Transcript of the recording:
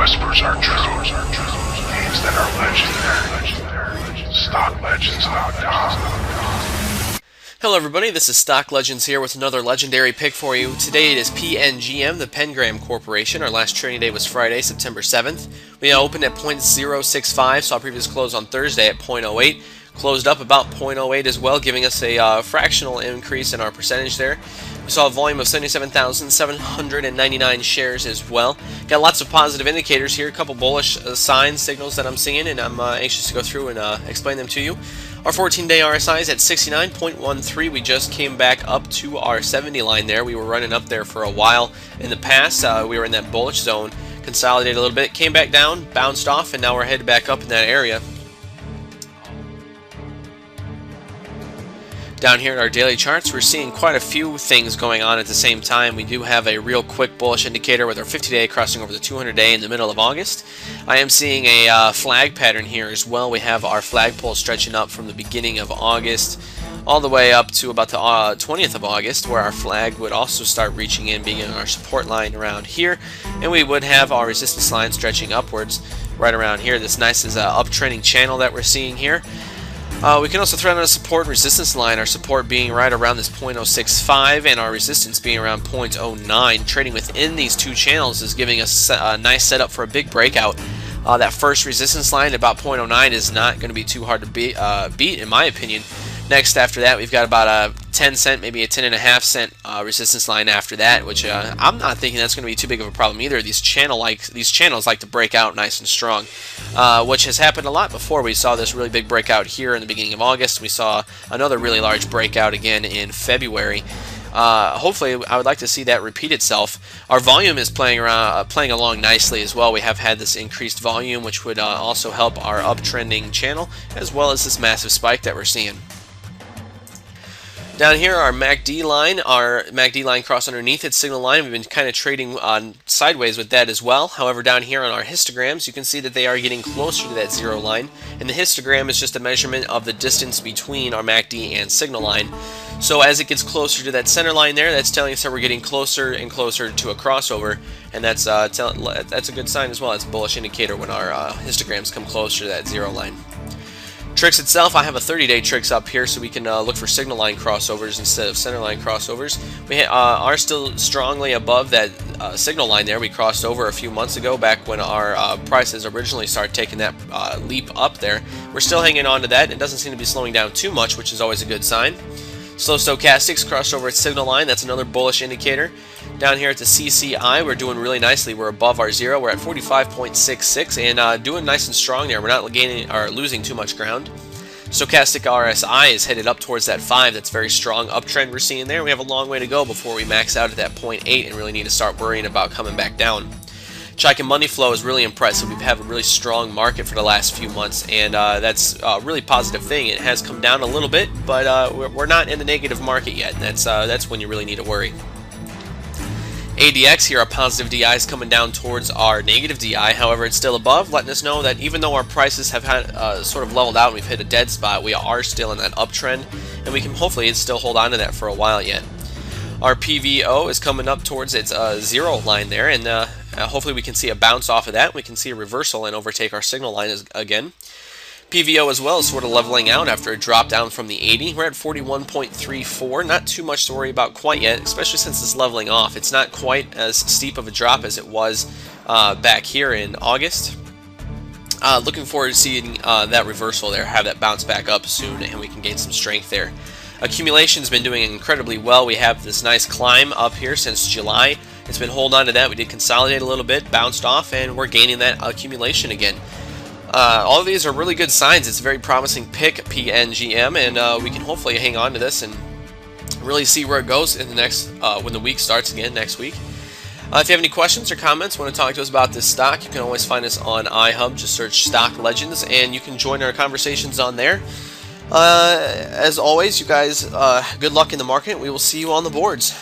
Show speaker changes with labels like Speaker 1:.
Speaker 1: whispers are true. Names that are legendary. Stocklegends.com.
Speaker 2: Hello everybody, this is Stock Legends here with another legendary pick for you. Today it is PNGM, the PNGM Corporation. Our last trading day was Friday, September 7th. We opened at 0.065, saw previous close on Thursday at 0.08. Closed up about 0.08 as well, giving us a fractional increase in our percentage there. We saw a volume of 77,799 shares as well. Got lots of positive indicators here, a couple bullish signs, signals that I'm seeing, and I'm anxious to go through and explain them to you. Our 14-day RSI is at 69.13. We just came back up to our 70 line there. We were running up there for a while in the past. We were in that bullish zone, consolidated a little bit, came back down, bounced off, and now we're headed back up in that area. Down here in our daily charts, we're seeing quite a few things going on at the same time. We do have a real quick bullish indicator with our 50-day crossing over the 200-day in the middle of August. I am seeing a flag pattern here as well. We have our flagpole stretching up from the beginning of August all the way up to about the 20th of August, where our flag would also start reaching in, being in our support line around here, and we would have our resistance line stretching upwards right around here. This nice is uptrending channel that we're seeing here. We can also thread on a support and resistance line, our support being right around this 0.065 and our resistance being around 0.09. Trading within these two channels is giving us a nice setup for a big breakout. That first resistance line at about 0.09 is not going to be too hard to beat in my opinion. Next after that, we've got about a 10 cent, maybe a 10.5 cent resistance line after that, which I'm not thinking that's going to be too big of a problem either. These channels like to break out nice and strong, which has happened a lot before. We saw this really big breakout here in the beginning of August. We saw another really large breakout again in February. Hopefully, I would like to see that repeat itself. Our volume is playing along nicely as well. We have had this increased volume, which would also help our uptrending channel, as well as this massive spike that we're seeing. Down here, our MACD line crossed underneath its signal line. We've been kind of trading sideways with that as well. However, down here on our histograms, you can see that they are getting closer to that zero line. And the histogram is just a measurement of the distance between our MACD and signal line. So as it gets closer to that center line there, that's telling us that we're getting closer and closer to a crossover. And that's a good sign as well. It's a bullish indicator when our histograms come closer to that zero line. Tricks itself, I have a 30-day tricks up here so we can look for signal line crossovers instead of center line crossovers. We are still strongly above that signal line there. We crossed over a few months ago, back when our prices originally started taking that leap up there. We're still hanging on to that. It doesn't seem to be slowing down too much, which is always a good sign. Slow stochastics crossed over its signal line. That's another bullish indicator. Down here at the CCI, we're doing really nicely. We're above our zero. We're at 45.66 and doing nice and strong there. We're not gaining or losing too much ground. Stochastic RSI is headed up towards that 5. That's very strong uptrend we're seeing there. We have a long way to go before we max out at that 0.8 and really need to start worrying about coming back down. Chaikin money flow is really impressive. We've had a really strong market for the last few months, and that's a really positive thing. It has come down a little bit, but we're not in the negative market yet, and that's when you really need to worry. ADX here, our positive DI is coming down towards our negative DI. However, it's still above, letting us know that even though our prices have had sort of leveled out and we've hit a dead spot, we are still in that uptrend, and we can hopefully still hold on to that for a while yet. Our PVO is coming up towards its zero line there, and hopefully we can see a bounce off of that. We can see a reversal and overtake our signal line again. PVO as well is sort of leveling out after a drop down from the 80. We're at 41.34. Not too much to worry about quite yet, especially since it's leveling off. It's not quite as steep of a drop as it was back here in August. Looking forward to seeing that reversal there, have that bounce back up soon, and we can gain some strength there. Accumulation's been doing incredibly well. We have this nice climb up here since July. It's been holding on to that. We did consolidate a little bit, bounced off, and we're gaining that accumulation again. All of these are really good signs. It's a very promising pick, PNGM, and we can hopefully hang on to this and really see where it goes in the next when the week starts again next week. If you have any questions or comments, want to talk to us about this stock, you can always find us on iHub. Just search Stock Legends, and you can join our conversations on there. As always, you guys, good luck in the market. We will see you on the boards.